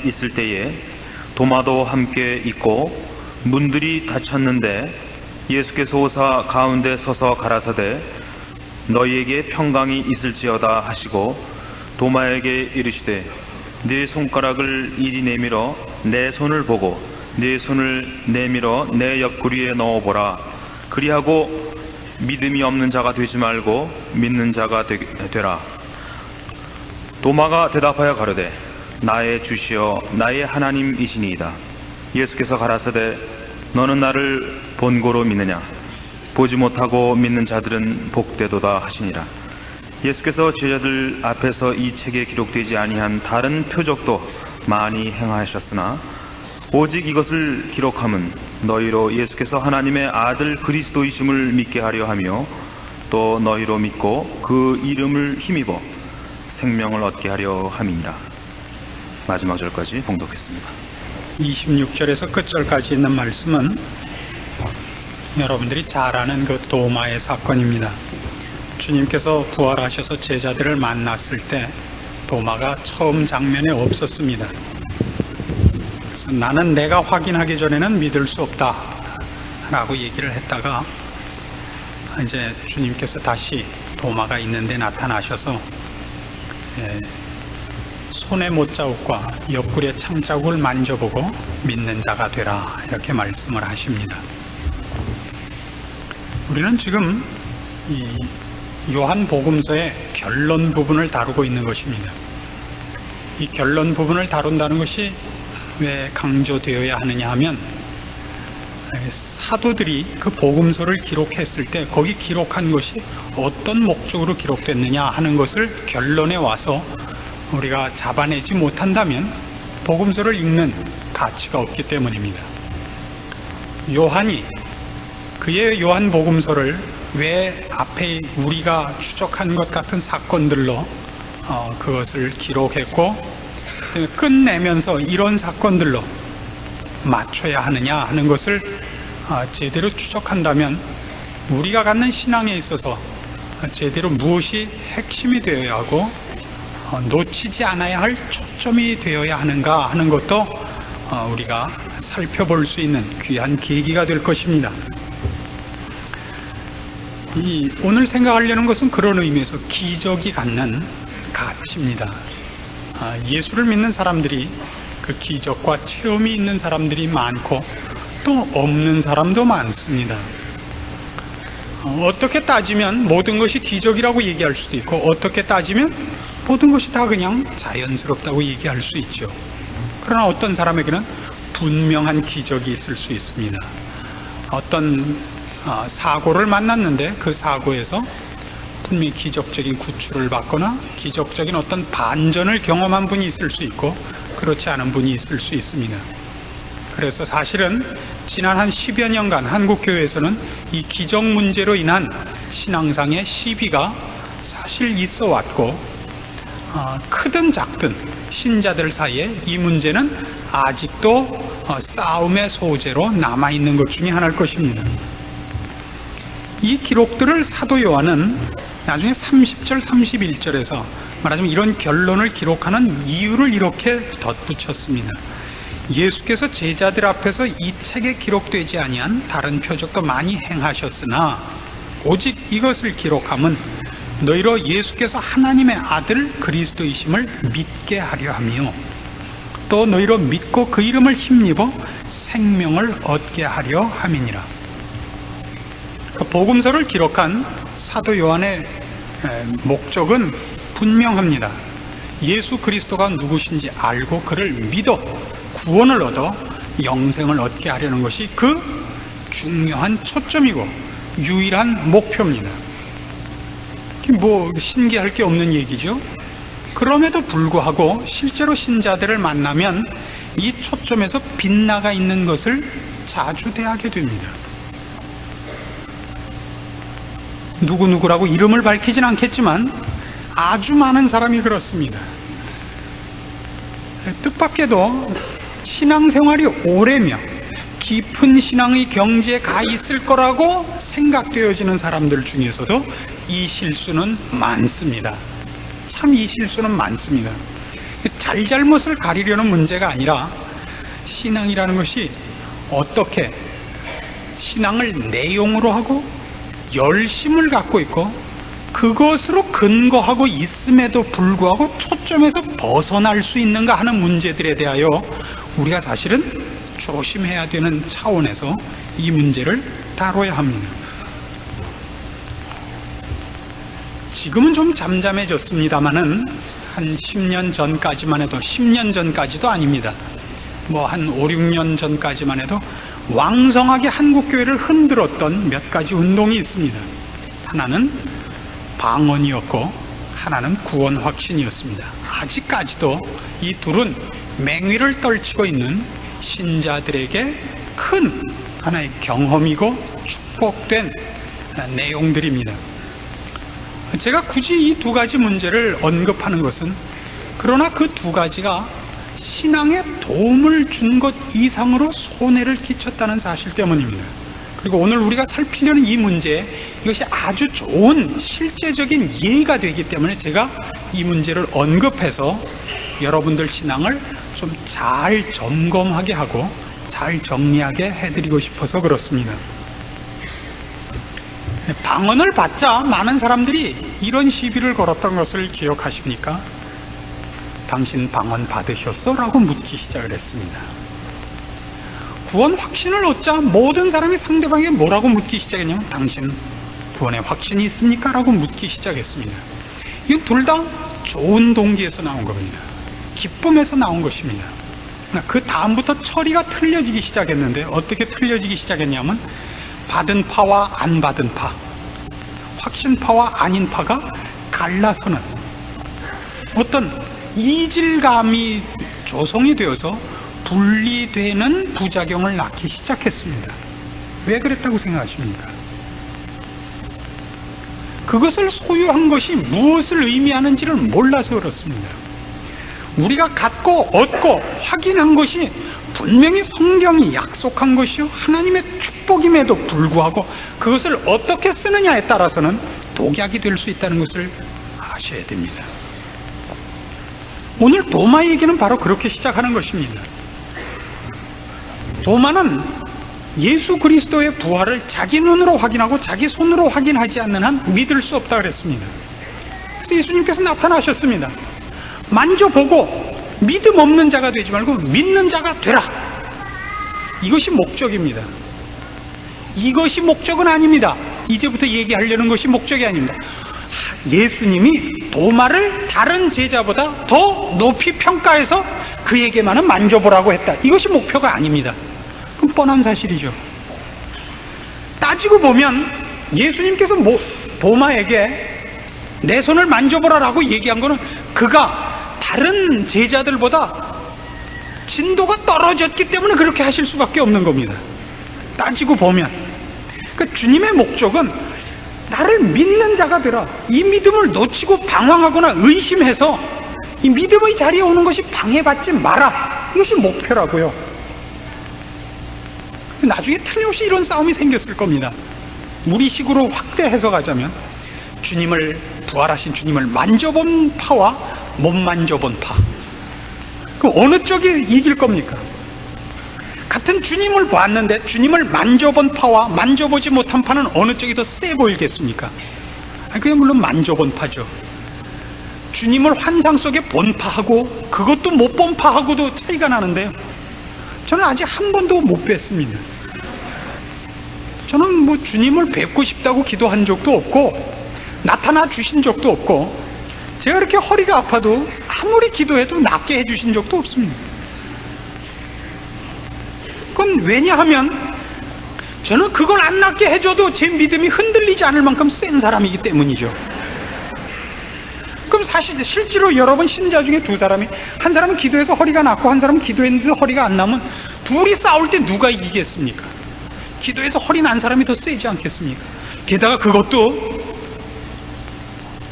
있을 때에 도마도 함께 있고 문들이 닫혔는데 예수께서 오사 가운데 서서 가라사대 너희에게 평강이 있을지어다 하시고 도마에게 이르시되 네 손가락을 이리 내밀어 내 손을 보고 네 손을 내밀어 내 옆구리에 넣어보라. 그리하고 믿음이 없는 자가 되지 말고 믿는 자가 되라. 도마가 대답하여 가로되 나의 주시여 나의 하나님이시니이다. 예수께서 가라사대 너는 나를 본고로 믿느냐? 보지 못하고 믿는 자들은 복되도다 하시니라. 예수께서 제자들 앞에서 이 책에 기록되지 아니한 다른 표적도 많이 행하셨으나 오직 이것을 기록함은 너희로 예수께서 하나님의 아들 그리스도이심을 믿게 하려 하며 또 너희로 믿고 그 이름을 힘입어 생명을 얻게 하려 함이니라. 마지막 절까지 봉독했습니다. 26절에서 끝절까지 있는 말씀은 여러분들이 잘 아는 그 도마의 사건입니다. 주님께서 부활하셔서 제자들을 만났을 때 도마가 처음 장면에 없었습니다. 그래서 나는 내가 확인하기 전에는 믿을 수 없다 라고 얘기를 했다가 이제 주님께서 다시 도마가 있는데 나타나셔서 손의 못자국과 옆구리의 창자국을 만져보고 믿는 자가 되라 이렇게 말씀을 하십니다. 우리는 지금 이 요한복음서의 결론 부분을 다루고 있는 것입니다. 이 결론 부분을 다룬다는 것이 왜 강조되어야 하느냐 하면 사도들이 그 복음서를 기록했을 때 거기 기록한 것이 어떤 목적으로 기록됐느냐 하는 것을 결론에 와서 우리가 잡아내지 못한다면 복음서를 읽는 가치가 없기 때문입니다. 요한이 그의 요한복음서를 왜 앞에 우리가 추적한 것 같은 사건들로 그것을 기록했고 끝내면서 이런 사건들로 맞춰야 하느냐 하는 것을 제대로 추적한다면 우리가 갖는 신앙에 있어서 제대로 무엇이 핵심이 되어야 하고 놓치지 않아야 할 초점이 되어야 하는가 하는 것도 우리가 살펴볼 수 있는 귀한 계기가 될 것입니다. 오늘 생각하려는 것은 그런 의미에서 기적이 갖는 가치입니다. 예수를 믿는 사람들이 그 기적과 체험이 있는 사람들이 많고 또 없는 사람도 많습니다. 어떻게 따지면 모든 것이 기적이라고 얘기할 수도 있고 어떻게 따지면 모든 것이 다 그냥 자연스럽다고 얘기할 수 있죠. 그러나 어떤 사람에게는 분명한 기적이 있을 수 있습니다. 어떤 사고를 만났는데 그 사고에서 분명히 기적적인 구출을 받거나 기적적인 어떤 반전을 경험한 분이 있을 수 있고 그렇지 않은 분이 있을 수 있습니다. 그래서 사실은 지난 한 10여 년간 한국교회에서는 이 기적 문제로 인한 신앙상의 시비가 사실 있어 왔고 크든 작든 신자들 사이에 이 문제는 아직도 싸움의 소재로 남아있는 것 중에 하나일 것입니다. 이 기록들을 사도 요한은 나중에 30절, 31절에서 말하자면 이런 결론을 기록하는 이유를 이렇게 덧붙였습니다. 예수께서 제자들 앞에서 이 책에 기록되지 아니한 다른 표적도 많이 행하셨으나 오직 이것을 기록함은 너희로 예수께서 하나님의 아들 그리스도이심을 믿게 하려 하며 또 너희로 믿고 그 이름을 힘입어 생명을 얻게 하려 함이니라. 그 복음서를 기록한 사도 요한의 목적은 분명합니다. 예수 그리스도가 누구신지 알고 그를 믿어 구원을 얻어 영생을 얻게 하려는 것이 그 중요한 초점이고 유일한 목표입니다. 뭐 신기할 게 없는 얘기죠. 그럼에도 불구하고 실제로 신자들을 만나면 이 초점에서 빗나가 있는 것을 자주 대하게 됩니다. 누구누구라고 이름을 밝히진 않겠지만 아주 많은 사람이 그렇습니다. 뜻밖에도 신앙생활이 오래며 깊은 신앙의 경지에 가 있을 거라고 생각되어지는 사람들 중에서도 이 실수는 많습니다. 참 이 실수는 많습니다. 잘잘못을 가리려는 문제가 아니라 신앙이라는 것이 어떻게 신앙을 내용으로 하고 열심을 갖고 있고 그것으로 근거하고 있음에도 불구하고 초점에서 벗어날 수 있는가 하는 문제들에 대하여 우리가 사실은 조심해야 되는 차원에서 이 문제를 다뤄야 합니다. 지금은 좀 잠잠해졌습니다만은 한 10년 전까지만 해도 10년 전까지도 아닙니다. 뭐 한 5, 6년 전까지만 해도 왕성하게 한국교회를 흔들었던 몇 가지 운동이 있습니다. 하나는 방언이었고 하나는 구원 확신이었습니다. 아직까지도 이 둘은 맹위를 떨치고 있는 신자들에게 큰 하나의 경험이고 축복된 내용들입니다. 제가 굳이 이 두 가지 문제를 언급하는 것은 그러나 그 두 가지가 신앙에 도움을 준 것 이상으로 손해를 끼쳤다는 사실 때문입니다. 그리고 오늘 우리가 살피려는 이 문제, 이것이 아주 좋은 실제적인 예가 되기 때문에 제가 이 문제를 언급해서 여러분들 신앙을 좀 잘 점검하게 하고 잘 정리하게 해드리고 싶어서 그렇습니다. 방언을 받자 많은 사람들이 이런 시비를 걸었던 것을 기억하십니까? 당신 방언 받으셨어? 라고 묻기 시작을 했습니다. 구원 확신을 얻자 모든 사람이 상대방에게 뭐라고 묻기 시작했냐면 당신 구원의 확신이 있습니까? 라고 묻기 시작했습니다. 이건 둘 다 좋은 동기에서 나온 겁니다. 기쁨에서 나온 것입니다. 그 다음부터 처리가 틀려지기 시작했는데 어떻게 틀려지기 시작했냐면 받은 파와 안 받은 파, 확신파와 아닌 파가 갈라서는 어떤 이질감이 조성이 되어서 분리되는 부작용을 낳기 시작했습니다. 왜 그랬다고 생각하십니까? 그것을 소유한 것이 무엇을 의미하는지를 몰라서 그렇습니다. 우리가 갖고 얻고 확인한 것이 분명히 성경이 약속한 것이요 하나님의 축복임에도 불구하고 그것을 어떻게 쓰느냐에 따라서는 독약이 될 수 있다는 것을 아셔야 됩니다. 오늘 도마 얘기는 바로 그렇게 시작하는 것입니다. 도마는 예수 그리스도의 부활을 자기 눈으로 확인하고 자기 손으로 확인하지 않는 한 믿을 수 없다 그랬습니다. 그래서 예수님께서 나타나셨습니다. 만져보고 믿음 없는 자가 되지 말고 믿는 자가 되라. 이것이 목적입니다. 이것이 목적은 아닙니다. 이제부터 얘기하려는 것이 목적이 아닙니다. 예수님이 도마를 다른 제자보다 더 높이 평가해서 그에게만은 만져보라고 했다. 이것이 목표가 아닙니다. 그건 뻔한 사실이죠. 따지고 보면 예수님께서 도마에게 내 손을 만져보라라고 얘기한 거는 그가 다른 제자들보다 진도가 떨어졌기 때문에 그렇게 하실 수밖에 없는 겁니다. 따지고 보면 그 주님의 목적은 나를 믿는 자가 되라. 이 믿음을 놓치고 방황하거나 의심해서 이 믿음의 자리에 오는 것이 방해받지 마라. 이것이 목표라고요. 나중에 틀림없이 이런 싸움이 생겼을 겁니다. 우리식으로 확대 해석하자면 주님을 부활하신 주님을 만져본 파와 못 만져본 파, 그럼 어느 쪽이 이길 겁니까? 같은 주님을 봤는데 주님을 만져본 파와 만져보지 못한 파는 어느 쪽이 더 세 보이겠습니까? 그게 물론 만져본 파죠. 주님을 환상 속에 본 파하고 그것도 못 본 파하고도 차이가 나는데요, 저는 아직 한 번도 못 뵀습니다. 저는 뭐 주님을 뵙고 싶다고 기도한 적도 없고 나타나 주신 적도 없고 제가 이렇게 허리가 아파도 아무리 기도해도 낫게 해주신 적도 없습니다. 그건 왜냐하면 저는 그걸 안 낫게 해줘도 제 믿음이 흔들리지 않을 만큼 센 사람이기 때문이죠. 그럼 사실 실제로 여러분 신자 중에 두 사람이, 한 사람은 기도해서 허리가 낫고 한 사람은 기도했는데 허리가 안 나면 둘이 싸울 때 누가 이기겠습니까? 기도해서 허리 난 사람이 더 세지 않겠습니까? 게다가 그것도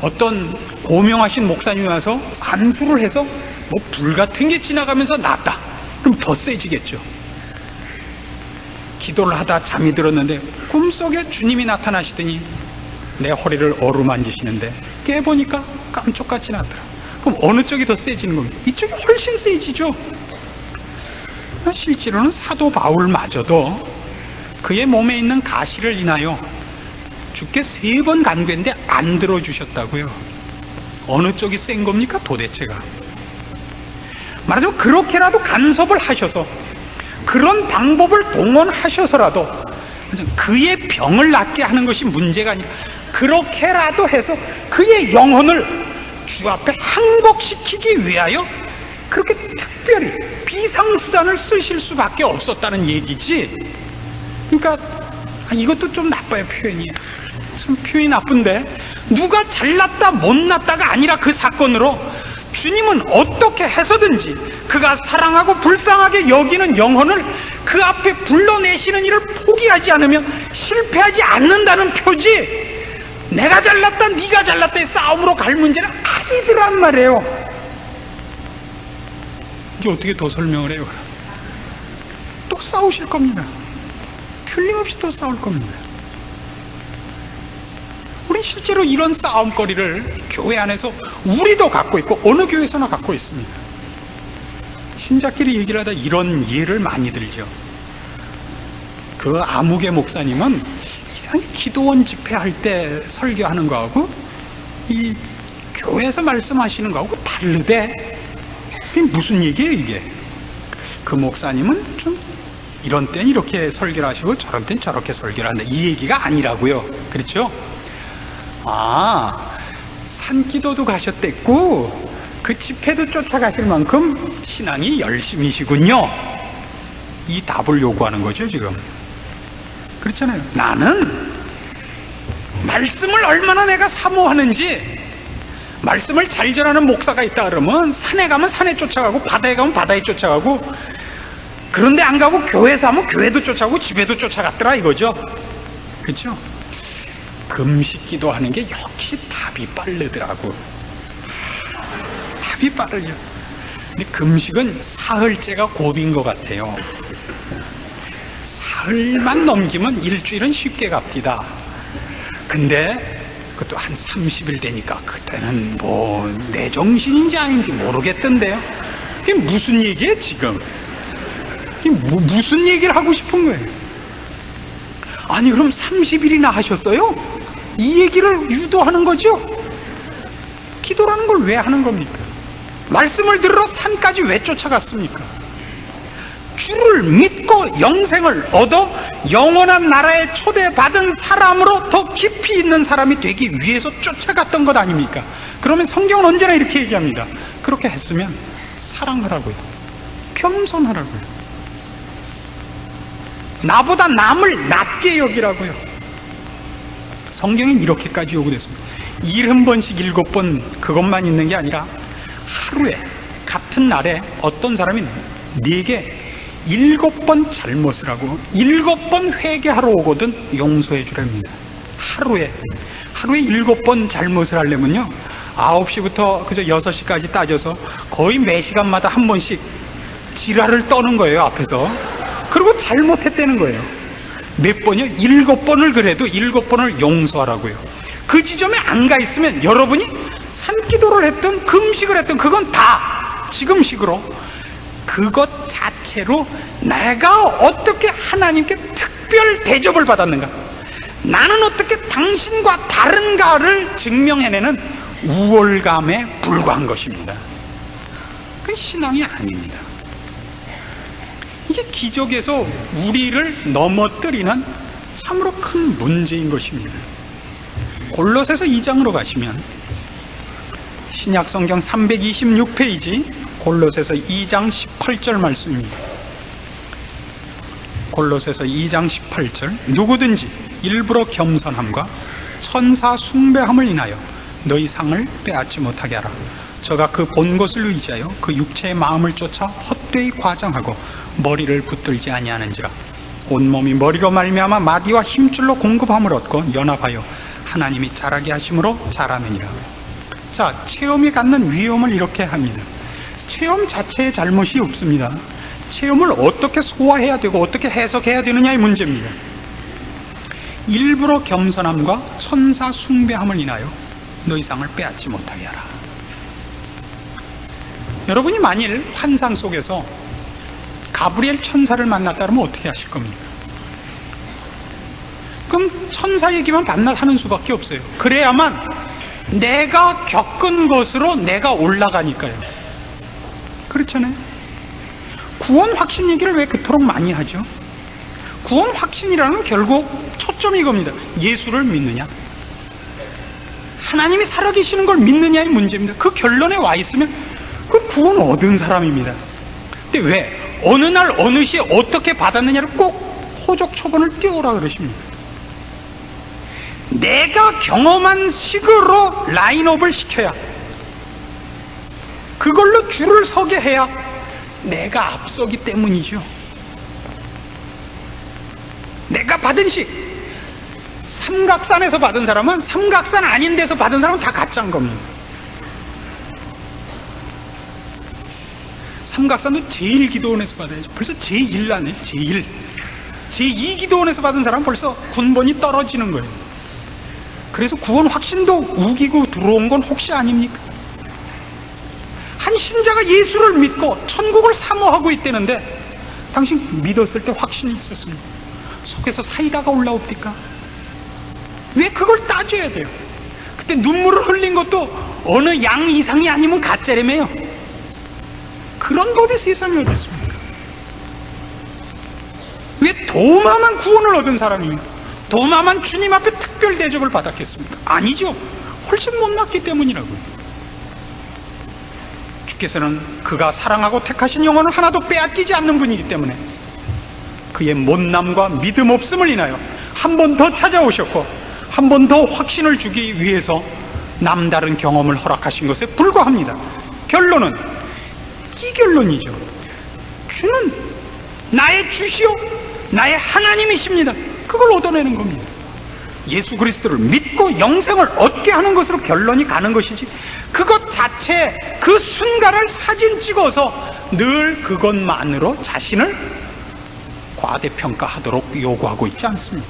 어떤 고명하신 목사님이 와서 안수를 해서 뭐 불 같은 게 지나가면서 낫다. 그럼 더 세지겠죠. 기도를 하다 잠이 들었는데 꿈속에 주님이 나타나시더니 내 허리를 어루만지시는데 깨보니까 깜짝같이 나더라. 그럼 어느 쪽이 더 세지는 겁니까? 이쪽이 훨씬 세지죠. 실제로는 사도 바울마저도 그의 몸에 있는 가시를 인하여 주께 3번 간구했는데 안 들어주셨다고요. 어느 쪽이 센 겁니까 도대체가? 말하자면 그렇게라도 간섭을 하셔서, 그런 방법을 동원하셔서라도 그의 병을 낫게 하는 것이 문제가 아니라 그렇게라도 해서 그의 영혼을 주 앞에 항복시키기 위하여 그렇게 특별히 비상수단을 쓰실 수밖에 없었다는 얘기지. 그러니까 이것도 좀 나빠요. 표현이 좀 표현이 나쁜데, 누가 잘났다 못났다가 아니라 그 사건으로 주님은 어떻게 해서든지 그가 사랑하고 불쌍하게 여기는 영혼을 그 앞에 불러내시는 일을 포기하지 않으면 실패하지 않는다는 표지, 내가 잘났다 네가 잘났다의 싸움으로 갈 문제는 아니더란 말이에요. 이제 어떻게 더 설명을 해요? 또 싸우실 겁니다. 틀림없이 또 싸울 겁니다. 우리 실제로 이런 싸움거리를 교회 안에서 우리도 갖고 있고 어느 교회에서나 갖고 있습니다. 신자끼리 얘기를 하다 이런 예를 많이 들죠. 그 아무개 목사님은 기도원 집회할 때 설교하는 거하고 이 교회에서 말씀하시는 거하고 다르대. 이게 무슨 얘기예요 이게? 그 목사님은 좀 이런 때는 이렇게 설교를 하시고 저런 때는 저렇게 설교를 한다, 이 얘기가 아니라고요. 그렇죠? 아, 산기도도 가셨댔고 그 집회도 쫓아가실 만큼 신앙이 열심이시군요. 이 답을 요구하는 거죠 지금. 그렇잖아요. 나는 말씀을 얼마나 내가 사모하는지, 말씀을 잘 전하는 목사가 있다 그러면 산에 가면 산에 쫓아가고 바다에 가면 바다에 쫓아가고, 그런데 안 가고 교회에서 하면 교회도 쫓아가고 집에도 쫓아갔더라 이거죠. 그렇죠? 금식 기도하는 게 역시 답이 빠르더라고. 답이 빠르죠. 근데 금식은 사흘째가 고비인 것 같아요. 사흘만 넘기면 일주일은 쉽게 갑니다. 근데 그것도 한 30일 되니까 그때는 뭐 내 정신인지 아닌지 모르겠던데요. 이게 무슨 얘기예요 지금? 이게 무슨 얘기를 하고 싶은 거예요? 아니 그럼 30일이나 하셨어요? 이 얘기를 유도하는 거죠. 기도라는 걸 왜 하는 겁니까? 말씀을 들으러 산까지 왜 쫓아갔습니까? 주를 믿고 영생을 얻어 영원한 나라에 초대받은 사람으로 더 깊이 있는 사람이 되기 위해서 쫓아갔던 것 아닙니까? 그러면 성경은 언제나 이렇게 얘기합니다. 그렇게 했으면 사랑하라고요. 겸손하라고요. 나보다 남을 낮게 여기라고요. 성경엔 이렇게까지 요구됐습니다. 70번씩 7번 그것만 있는 게 아니라 하루에 같은 날에 어떤 사람이 네게 7번 잘못을 하고 7번 회개하러 오거든 용서해 주랍니다. 하루에 7번 잘못을 하려면요 9시부터 그저 6시까지 따져서 거의 매 시간마다 한 번씩 지랄을 떠는 거예요 앞에서. 그리고 잘못했다는 거예요. 몇 번이요? 7번을 그래도 7번을 용서하라고요. 그 지점에 안 가 있으면 여러분이 산기도를 했든 금식을 했든 그건 다 지금식으로 그것 자체로 내가 어떻게 하나님께 특별 대접을 받았는가, 나는 어떻게 당신과 다른가를 증명해내는 우월감에 불과한 것입니다. 그건 신앙이 아닙니다. 이게 기적에서 우리를 넘어뜨리는 참으로 큰 문제인 것입니다. 골로새서 2장으로 가시면 신약성경 326페이지 골로새서 2장 18절 말씀입니다. 골로새서 2장 18절 누구든지 일부러 겸손함과 천사 숭배함을 인하여 너희 상을 빼앗지 못하게 하라. 저가 그 본 것을 의지하여 그 육체의 마음을 쫓아 헛되이 과장하고 머리를 붙들지 아니하는지라. 온몸이 머리로 말미암아 마디와 힘줄로 공급함을 얻고 연합하여 하나님이 자라게 하심으로 자라느니라. 자, 체험이 갖는 위험을 이렇게 합니다. 체험 자체에 잘못이 없습니다. 체험을 어떻게 소화해야 되고 어떻게 해석해야 되느냐의 문제입니다. 일부러 겸손함과 천사 숭배함을 인하여 너희 상을 빼앗지 못하게 하라. 여러분이 만일 환상 속에서 가브리엘 천사를 만났다 그러면 어떻게 하실 겁니까? 그럼 천사 얘기만 반납하는 수밖에 없어요. 그래야만 내가 겪은 것으로 내가 올라가니까요. 그렇잖아요. 구원 확신 얘기를 왜 그토록 많이 하죠? 구원 확신이라는 건 결국 초점이 이겁니다. 예수를 믿느냐, 하나님이 살아계시는 걸 믿느냐의 문제입니다. 그 결론에 와 있으면 그 구원 얻은 사람입니다. 근데 왜 어느 날 어느 시에 어떻게 받았느냐를 꼭 호적 초본을 띄우라 그러십니까? 내가 경험한 식으로 라인업을 시켜야, 그걸로 줄을 서게 해야 내가 앞서기 때문이죠. 내가 받은 식, 삼각산에서 받은 사람은 삼각산 아닌 데서 받은 사람은 다 가짜인 겁니다. 삼각산도 제1기도원에서 받아야죠. 벌써 제1나네. 제2 기도원에서 받은 사람은 벌써 군번이 떨어지는 거예요. 그래서 구원 확신도 우기고 들어온 건 혹시 아닙니까? 한 신자가 예수를 믿고 천국을 사모하고 있다는데 당신 믿었을 때 확신이 있었습니다. 속에서 사이다가 올라옵니까? 왜 그걸 따져야 돼요? 그때 눈물을 흘린 것도 어느 양 이상이 아니면 가짜라며요. 그런 법이 세상에 어디 있습니까? 왜 도마만 구원을 얻은 사람입니까? 도마만 주님 앞에 특별 대접을 받았겠습니까? 아니죠. 훨씬 못났기 때문이라고요. 주께서는 그가 사랑하고 택하신 영혼을 하나도 빼앗기지 않는 분이기 때문에 그의 못남과 믿음 없음을 인하여 한 번 더 찾아오셨고 한 번 더 확신을 주기 위해서 남다른 경험을 허락하신 것에 불과합니다. 결론은 이 결론이죠. 주는 나의 주시오, 나의 하나님이십니다. 그걸 얻어내는 겁니다. 예수 그리스도를 믿고 영생을 얻게 하는 것으로 결론이 가는 것이지, 그것 자체, 그 순간을 사진 찍어서 늘 그것만으로 자신을 과대평가하도록 요구하고 있지 않습니다.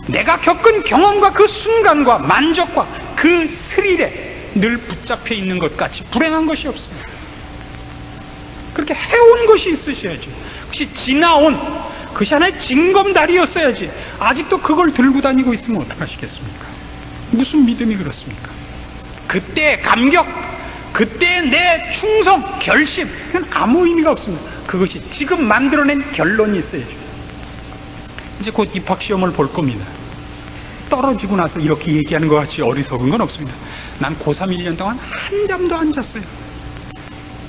내가 겪은 경험과 그 순간과 만족과 그 스릴에 늘 붙잡혀 있는 것 같이 불행한 것이 없습니다. 그렇게 해온 것이 있으셔야죠. 혹시 지나온 그것이 하나의 징검다리였어야지 아직도 그걸 들고 다니고 있으면 어떡하시겠습니까? 무슨 믿음이 그렇습니까? 그때의 감격, 그때의 내 충성, 결심, 그건 아무 의미가 없습니다. 그것이 지금 만들어낸 결론이 있어야죠. 이제 곧 입학시험을 볼 겁니다. 떨어지고 나서 이렇게 얘기하는 것 같이 어리석은 건 없습니다. 난 고3 1년 동안 한 잠도 안 잤어요.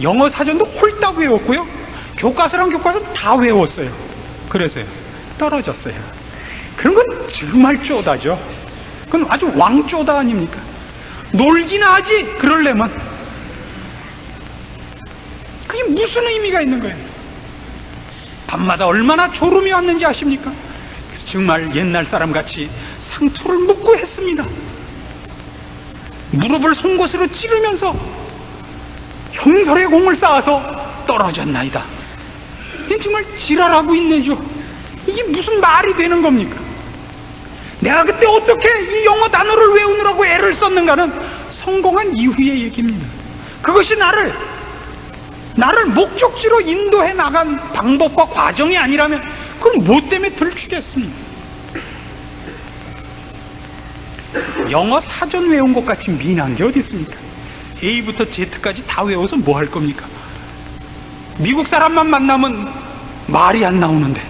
영어 사전도 홀딱 외웠고요, 교과서랑 교과서 다 외웠어요. 그래서요, 떨어졌어요. 그런 건 정말 쪼다죠. 그건 아주 왕쪼다 아닙니까? 놀기나 하지 그럴려면. 그게 무슨 의미가 있는 거예요? 밤마다 얼마나 졸음이 왔는지 아십니까? 그래서 정말 옛날 사람같이 상투를 묶고 했습니다. 무릎을 송곳으로 찌르면서 형설의 공을 쌓아서 떨어졌나이다. 이게 정말 지랄하고 있네죠. 이게 무슨 말이 되는 겁니까? 내가 그때 어떻게 이 영어 단어를 외우느라고 애를 썼는가는 성공한 이후의 얘기입니다. 그것이 나를 목적지로 인도해 나간 방법과 과정이 아니라면 그건 뭐 때문에 들추겠습니까? 영어 사전 외운 것 같이 미난 게 어디 있습니까? A부터 Z까지 다 외워서 뭐 할 겁니까? 미국 사람만 만나면 말이 안 나오는데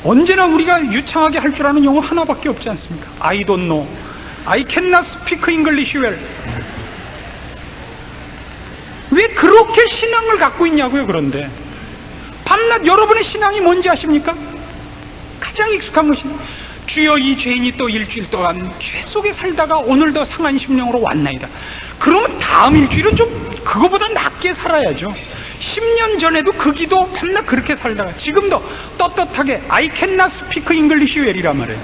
언제나 우리가 유창하게 할 줄 아는 영어 하나밖에 없지 않습니까? I don't know, I cannot speak English well. 왜 그렇게 신앙을 갖고 있냐고요? 그런데 밤낮 여러분의 신앙이 뭔지 아십니까? 가장 익숙한 것이 주여 이 죄인이 또 일주일 동안 죄 속에 살다가 오늘도 상한 심령으로 왔나이다. 그러면 다음 일주일은 좀 그거보다 낫게 살아야죠. 10년 전에도 그 기도 밤낮 그렇게 살다가 지금도 떳떳하게 I cannot speak English well이란 말이에요.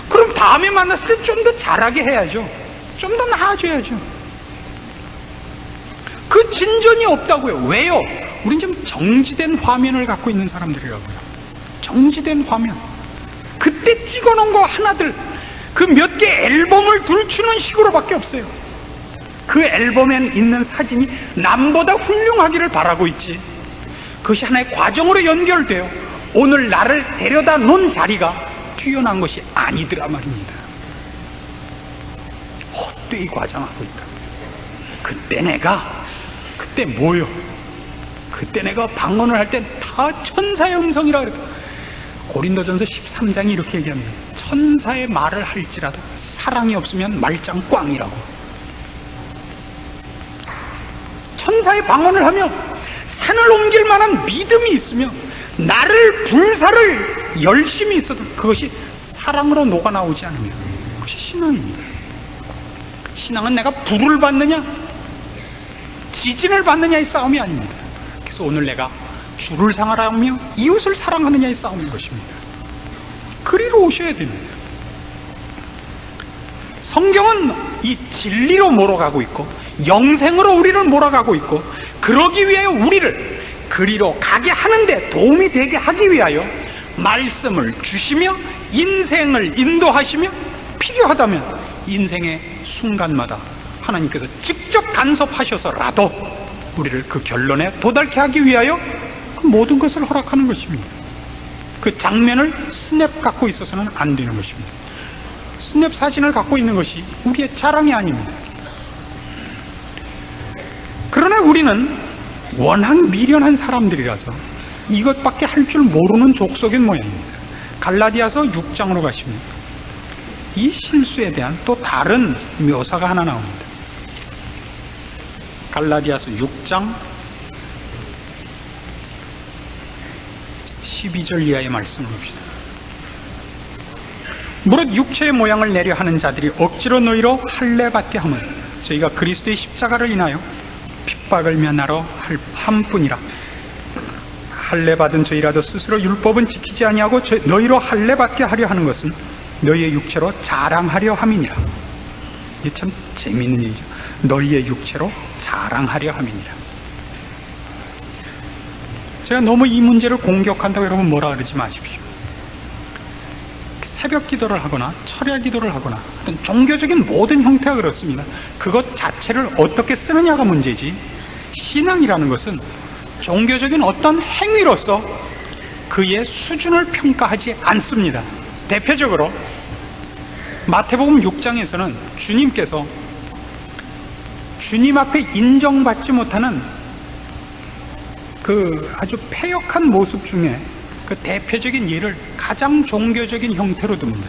그럼 다음에 만났을 때 좀 더 잘하게 해야죠. 좀 더 나아져야죠. 그 진전이 없다고요. 왜요? 우린 좀 정지된 화면을 갖고 있는 사람들이라고요. 정지된 화면. 그때 찍어놓은 거 하나들, 그 몇 개 앨범을 들추는 식으로밖에 없어요. 그 앨범에 있는 사진이 남보다 훌륭하기를 바라고 있지, 그것이 하나의 과정으로 연결되어 오늘 나를 데려다 놓은 자리가 뛰어난 것이 아니더라 말입니다. 헛되이 과장하고 있다. 그때 뭐요? 그때 내가 방언을 할 때 다 천사의 음성이라 그랬다. 고린도전서 13장이 이렇게 얘기합니다. 천사의 말을 할지라도 사랑이 없으면 말짱 꽝이라고. 천사의 방언을 하며 산을 옮길 만한 믿음이 있으며 나를 불사를 열심히 있어도 그것이 사랑으로 녹아나오지 않으면 그것이 신앙입니다. 신앙은 내가 불을 받느냐 지진을 받느냐의 싸움이 아닙니다. 그래서 오늘 내가 주를 사랑하며 이웃을 사랑하느냐의 싸움인 것입니다. 그리로 오셔야 됩니다. 성경은 이 진리로 몰아가고 있고 영생으로 우리를 몰아가고 있고, 그러기 위하여 우리를 그리로 가게 하는데 도움이 되게 하기 위하여 말씀을 주시며 인생을 인도하시며 필요하다면 인생의 순간마다 하나님께서 직접 간섭하셔서라도 우리를 그 결론에 도달케 하기 위하여 그 모든 것을 허락하는 것입니다. 그 장면을 스냅 갖고 있어서는 안 되는 것입니다. 스냅 사진을 갖고 있는 것이 우리의 자랑이 아닙니다. 그러나 우리는 워낙 미련한 사람들이라서 이것밖에 할 줄 모르는 족속인 모양입니다. 갈라디아서 6장으로 가시면 이 실수에 대한 또 다른 묘사가 하나 나옵니다. 갈라디아서 6장 12절 이하의 말씀을 봅시다. 무릇 육체의 모양을 내려 하는 자들이 억지로 너희로 할례받게 하면 저희가 그리스도의 십자가를 인하여 핍박을 면하러 함뿐이라. 할례받은 저희라도 스스로 율법은 지키지 아니하고 너희로 할례받게 하려 하는 것은 너희의 육체로 자랑하려 함이니라. 이게 참 재미있는 얘기죠. 너희의 육체로 자랑하려 함이니라. 제가 너무 이 문제를 공격한다고 여러분 뭐라 그러지 마십시오. 새벽 기도를 하거나 철야 기도를 하거나 어떤 종교적인 모든 형태가 그렇습니다. 그것 자체를 어떻게 쓰느냐가 문제지, 신앙이라는 것은 종교적인 어떤 행위로서 그의 수준을 평가하지 않습니다. 대표적으로 마태복음 6장에서는 주님께서 주님 앞에 인정받지 못하는 그 아주 패역한 모습 중에 그 대표적인 예를 가장 종교적인 형태로 듭니다.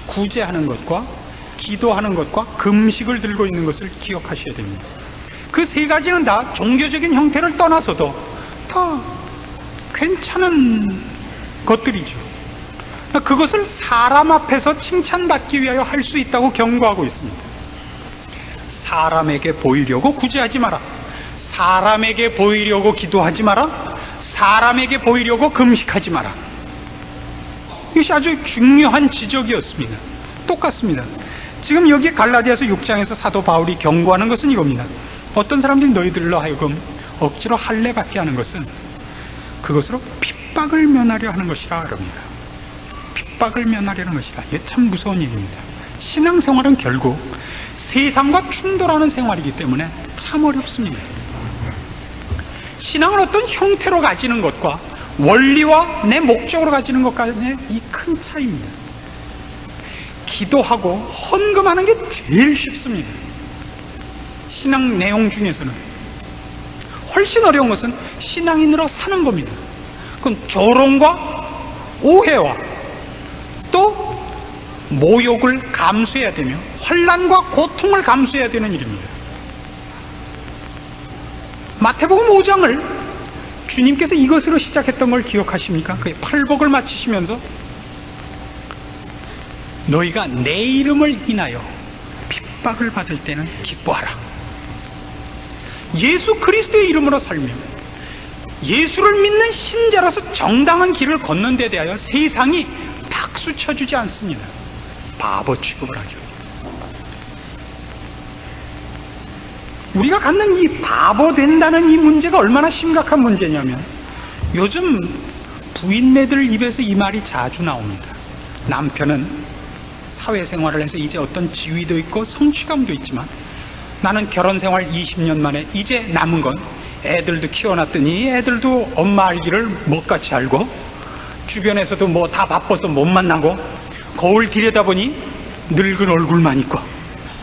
구제하는 것과 기도하는 것과 금식을 들고 있는 것을 기억하셔야 됩니다. 그 세 가지는 다 종교적인 형태를 떠나서도 다 괜찮은 것들이죠. 그것을 사람 앞에서 칭찬받기 위하여 할 수 있다고 경고하고 있습니다. 사람에게 보이려고 구제하지 마라. 사람에게 보이려고 기도하지 마라. 사람에게 보이려고 금식하지 마라. 이것이 아주 중요한 지적이었습니다. 똑같습니다. 지금 여기 갈라디아서 6장에서 사도 바울이 경고하는 것은 이겁니다. 어떤 사람들이 너희들로 하여금 억지로 할례받게 하는 것은 그것으로 핍박을 면하려 하는 것이라 그럽니다. 핍박을 면하려는 것이라. 이게 참 무서운 일입니다. 신앙생활은 결국 세상과 충돌하는 생활이기 때문에 참 어렵습니다. 신앙을 어떤 형태로 가지는 것과 원리와 내 목적으로 가지는 것 간의 이 큰 차이입니다. 기도하고 헌금하는 게 제일 쉽습니다. 신앙 내용 중에서는 훨씬 어려운 것은 신앙인으로 사는 겁니다. 그건 조롱과 오해와 또 모욕을 감수해야 되며 환난과 고통을 감수해야 되는 일입니다. 마태복음 5장을 주님께서 이것으로 시작했던 걸 기억하십니까? 그의 팔복을 마치시면서 너희가 내 이름을 인하여 핍박을 받을 때는 기뻐하라. 예수 그리스도의 이름으로 살며 예수를 믿는 신자로서 정당한 길을 걷는 데 대하여 세상이 박수 쳐주지 않습니다. 바보 취급을 하죠. 우리가 갖는 이 바보 된다는 이 문제가 얼마나 심각한 문제냐면, 요즘 부인네들 입에서 이 말이 자주 나옵니다. 남편은 사회생활을 해서 이제 어떤 지위도 있고 성취감도 있지만 나는 결혼 생활 20년 만에 이제 남은 건 애들도 키워놨더니 애들도 엄마 알기를 먹같이 알고, 주변에서도 뭐 다 바빠서 못 만나고, 거울 들여다보니 늙은 얼굴만 있고,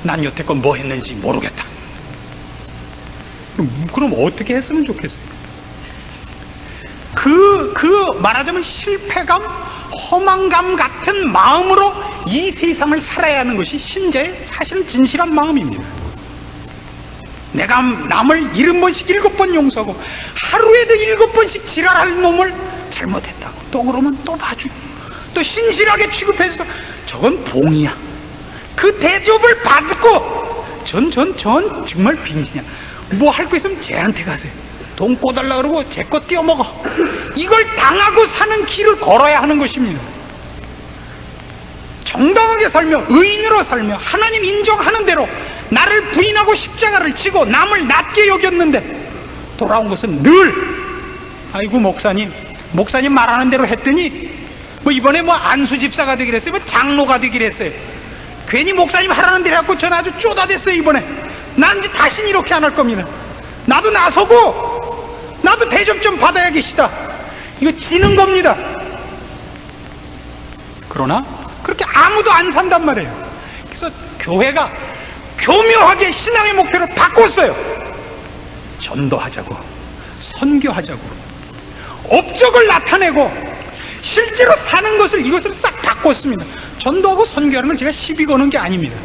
난 여태껏 뭐 했는지 모르겠다. 그럼 어떻게 했으면 좋겠어요? 말하자면 실패감, 허망감 같은 마음으로 이 세상을 살아야 하는 것이 신자의 사실은 진실한 마음입니다. 내가 남을 70번씩 7번 용서하고 하루에도 7번씩 지랄할 놈을 잘못했다고 또 그러면 또 봐주고 또 신실하게 취급해서 저건 봉이야. 그 대접을 받고 전 정말 빙신이야. 뭐 할 거 있으면 쟤한테 가세요. 돈 꿔달라 그러고 쟤 거 떼어먹어. 이걸 당하고 사는 길을 걸어야 하는 것입니다. 정당하게 살며 의인으로 살며 하나님 인정하는 대로 나를 부인하고 십자가를 지고 남을 낮게 여겼는데 돌아온 것은 늘 아이고 목사님 말하는 대로 했더니 뭐 이번에 뭐 안수 집사가 되기로 했어요. 뭐 장로가 되기로 했어요. 괜히 목사님 하라는 대로 해갖고 저는 아주 쪼다됐어요. 이번에 난 이제 다시는 이렇게 안 할 겁니다. 나도 나서고 나도 대접 좀 받아야 계시다. 이거 지는 겁니다. 그러나 그렇게 아무도 안 산단 말이에요. 그래서 교회가 교묘하게 신앙의 목표를 바꿨어요. 전도하자고, 선교하자고, 업적을 나타내고 실제로 사는 것을 이것을 싹 바꿨습니다. 전도하고 선교하는 걸 제가 시비 거는 게 아닙니다.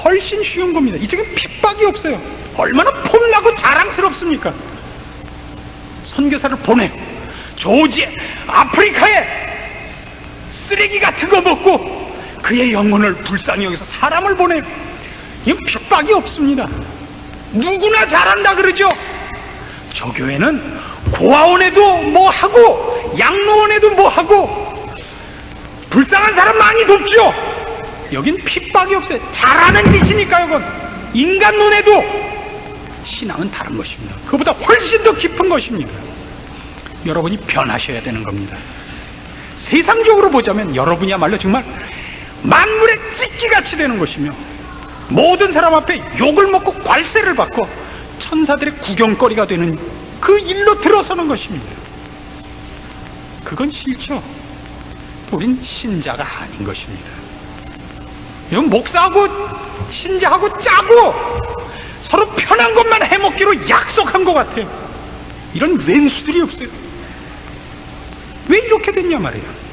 훨씬 쉬운 겁니다. 이쪽에 핍박이 없어요. 얼마나 폼나고 자랑스럽습니까? 선교사를 보내 조지 아프리카에 쓰레기 같은 거 먹고 그의 영혼을 불쌍히 여기서 사람을 보내. 이건 핍박이 없습니다. 누구나 잘한다 그러죠. 저 교회는 고아원에도 뭐 하고 양로원에도 뭐 하고 불쌍한 사람 많이 돕죠. 여긴 핍박이 없어요. 잘하는 짓이니까요. 그건 인간 눈에도. 신앙은 다른 것입니다. 그보다 훨씬 더 깊은 것입니다. 여러분이 변하셔야 되는 겁니다. 세상적으로 보자면 여러분이야말로 정말 만물의 찍기같이 되는 것이며 모든 사람 앞에 욕을 먹고 괄세를 받고 천사들의 구경거리가 되는 그 일로 들어서는 것입니다. 그건 싫죠. 우린 신자가 아닌 것입니다. 이건 목사하고 신자하고 짜고 서로 편한 것만 해먹기로 약속한 것 같아요. 이런 왼수들이 없어요. 왜 이렇게 됐냐 말이에요.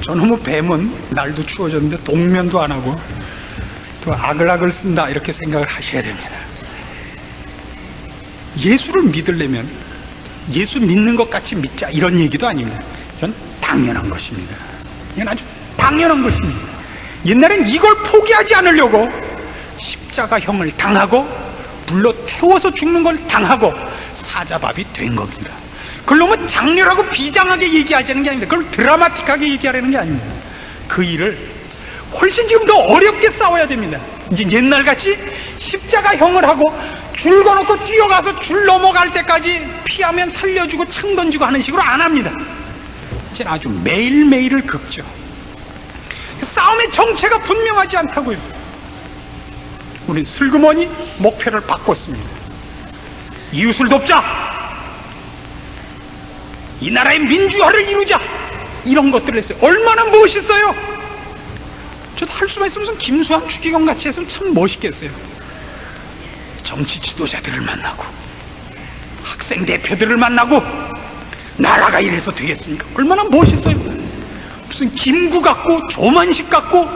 저놈의 뱀은 날도 추워졌는데 동면도 안 하고 또 아글아글 쓴다 이렇게 생각을 하셔야 됩니다. 예수를 믿으려면 예수 믿는 것 같이 믿자 이런 얘기도 아닙니다. 이건 당연한 것입니다. 이건 아주 당연한 것입니다. 옛날엔 이걸 포기하지 않으려고 십자가형을 당하고 불로 태워서 죽는 걸 당하고 사자밥이 된 겁니다. 그걸 너무 장렬하고 비장하게 얘기하자는 게 아닙니다. 그걸 드라마틱하게 얘기하려는 게 아닙니다. 그 일을 훨씬 지금 더 어렵게 싸워야 됩니다. 이제 옛날같이 십자가형을 하고 줄 거놓고 뛰어가서 줄 넘어갈 때까지 피하면 살려주고 창 던지고 하는 식으로 안 합니다. 이제 아주 매일매일을 긁죠. 싸움의 정체가 분명하지 않다고요. 우린 슬그머니 목표를 바꿨습니다. 이웃을 돕자, 이 나라의 민주화를 이루자, 이런 것들을 했어요. 얼마나 멋있어요. 저도 할 수만 있으면 김수환 추기경 같이 했으면 참 멋있겠어요. 정치 지도자들을 만나고 학생 대표들을 만나고 나라가 이래서 되겠습니까? 얼마나 멋있어요. 무슨 김구 같고 조만식 같고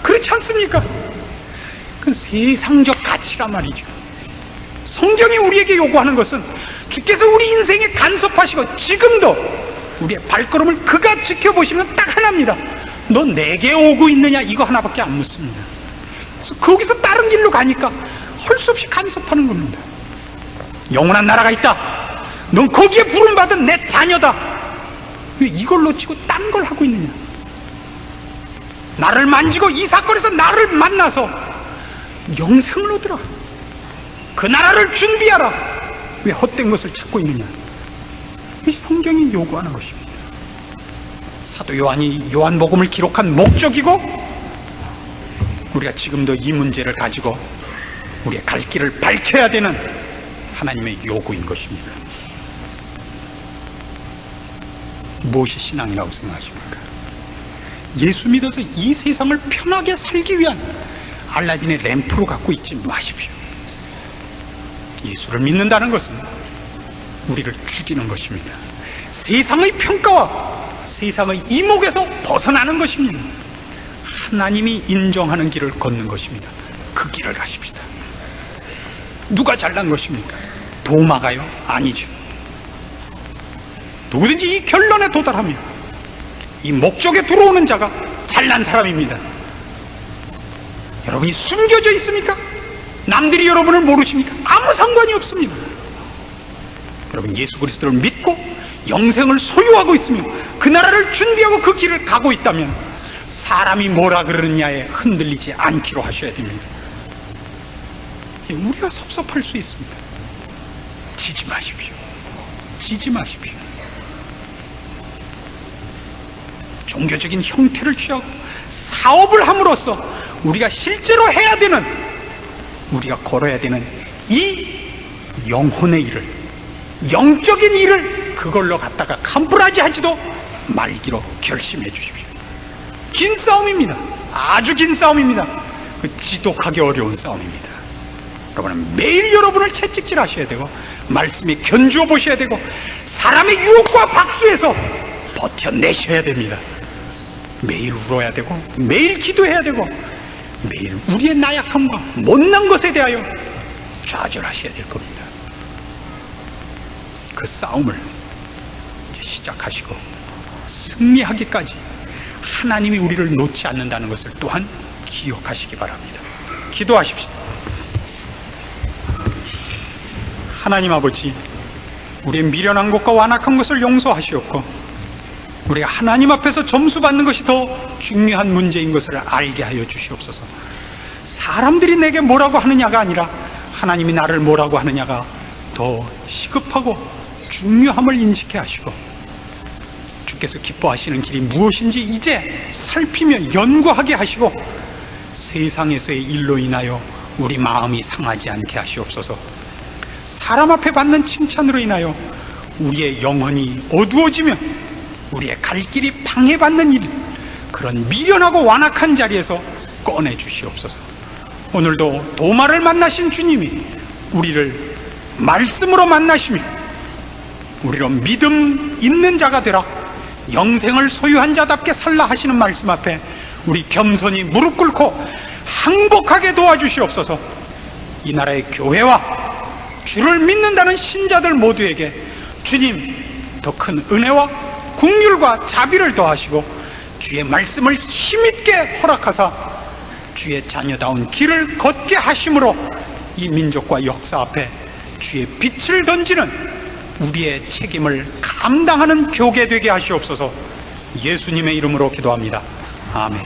그렇지 않습니까? 그 세상적 가치란 말이죠. 성경이 우리에게 요구하는 것은 주께서 우리 인생에 간섭하시고 지금도 우리의 발걸음을 그가 지켜보시면 딱 하나입니다. 너 내게 오고 있느냐, 이거 하나밖에 안 묻습니다. 그래서 거기서 다른 길로 가니까 할 수 없이 간섭하는 겁니다. 영원한 나라가 있다, 넌 거기에 부름받은 내 자녀다, 왜 이걸 놓치고 딴 걸 하고 있느냐. 나를 만지고 이 사건에서 나를 만나서 영생을 얻으라, 그 나라를 준비하라, 왜 헛된 것을 찾고 있느냐. 이 성경이 요구하는 것입니다. 사도 요한이 요한복음을 기록한 목적이고, 우리가 지금도 이 문제를 가지고 우리의 갈 길을 밝혀야 되는 하나님의 요구인 것입니다. 무엇이 신앙이라고 생각하십니까? 예수 믿어서 이 세상을 편하게 살기 위한 알라딘의 램프로 갖고 있지 마십시오. 예수를 믿는다는 것은 우리를 죽이는 것입니다. 세상의 평가와 세상의 이목에서 벗어나는 것입니다. 하나님이 인정하는 길을 걷는 것입니다. 그 길을 가십시다. 누가 잘난 것입니까? 도마가요? 아니죠. 누구든지 이 결론에 도달하면 이 목적에 들어오는 자가 잘난 사람입니다. 여러분이 숨겨져 있습니까? 남들이 여러분을 모르십니까? 아무 상관이 없습니다. 여러분 예수 그리스도를 믿고 영생을 소유하고 있으며 그 나라를 준비하고 그 길을 가고 있다면 사람이 뭐라 그러느냐에 흔들리지 않기로 하셔야 됩니다. 우리가 섭섭할 수 있습니다. 지지 마십시오. 지지 마십시오. 종교적인 형태를 취하고 사업을 함으로써 우리가 실제로 해야 되는, 우리가 걸어야 되는 이 영혼의 일을, 영적인 일을 그걸로 갖다가 캄프라지 하지도 말기로 결심해 주십시오. 긴 싸움입니다. 아주 긴 싸움입니다. 지독하게 어려운 싸움입니다. 여러분은 매일 여러분을 채찍질 하셔야 되고 말씀에 견주어 보셔야 되고 사람의 유혹과 박수에서 버텨내셔야 됩니다. 매일 울어야 되고 매일 기도해야 되고 매일 우리의 나약함과 못난 것에 대하여 좌절하셔야 될 겁니다. 그 싸움을 이제 시작하시고 승리하기까지 하나님이 우리를 놓지 않는다는 것을 또한 기억하시기 바랍니다. 기도하십시다. 하나님 아버지, 우리의 미련한 것과 완악한 것을 용서하시옵고 우리가 하나님 앞에서 점수 받는 것이 더 중요한 문제인 것을 알게 하여 주시옵소서. 사람들이 내게 뭐라고 하느냐가 아니라 하나님이 나를 뭐라고 하느냐가 더 시급하고 중요함을 인식해 하시고 주께서 기뻐하시는 길이 무엇인지 이제 살피며 연구하게 하시고 세상에서의 일로 인하여 우리 마음이 상하지 않게 하시옵소서. 사람 앞에 받는 칭찬으로 인하여 우리의 영혼이 어두워지며 우리의 갈 길이 방해받는 일, 그런 미련하고 완악한 자리에서 꺼내 주시옵소서. 오늘도 도마를 만나신 주님이 우리를 말씀으로 만나시며 우리로 믿음 있는 자가 되라, 영생을 소유한 자답게 살라 하시는 말씀 앞에 우리 겸손히 무릎 꿇고 항복하게 도와주시옵소서. 이 나라의 교회와 주를 믿는다는 신자들 모두에게 주님 더 큰 은혜와 긍휼과 자비를 더하시고 주의 말씀을 힘있게 허락하사 주의 자녀다운 길을 걷게 하심으로 이 민족과 역사 앞에 주의 빛을 던지는 우리의 책임을 감당하는 교계 되게 하시옵소서. 예수님의 이름으로 기도합니다. 아멘.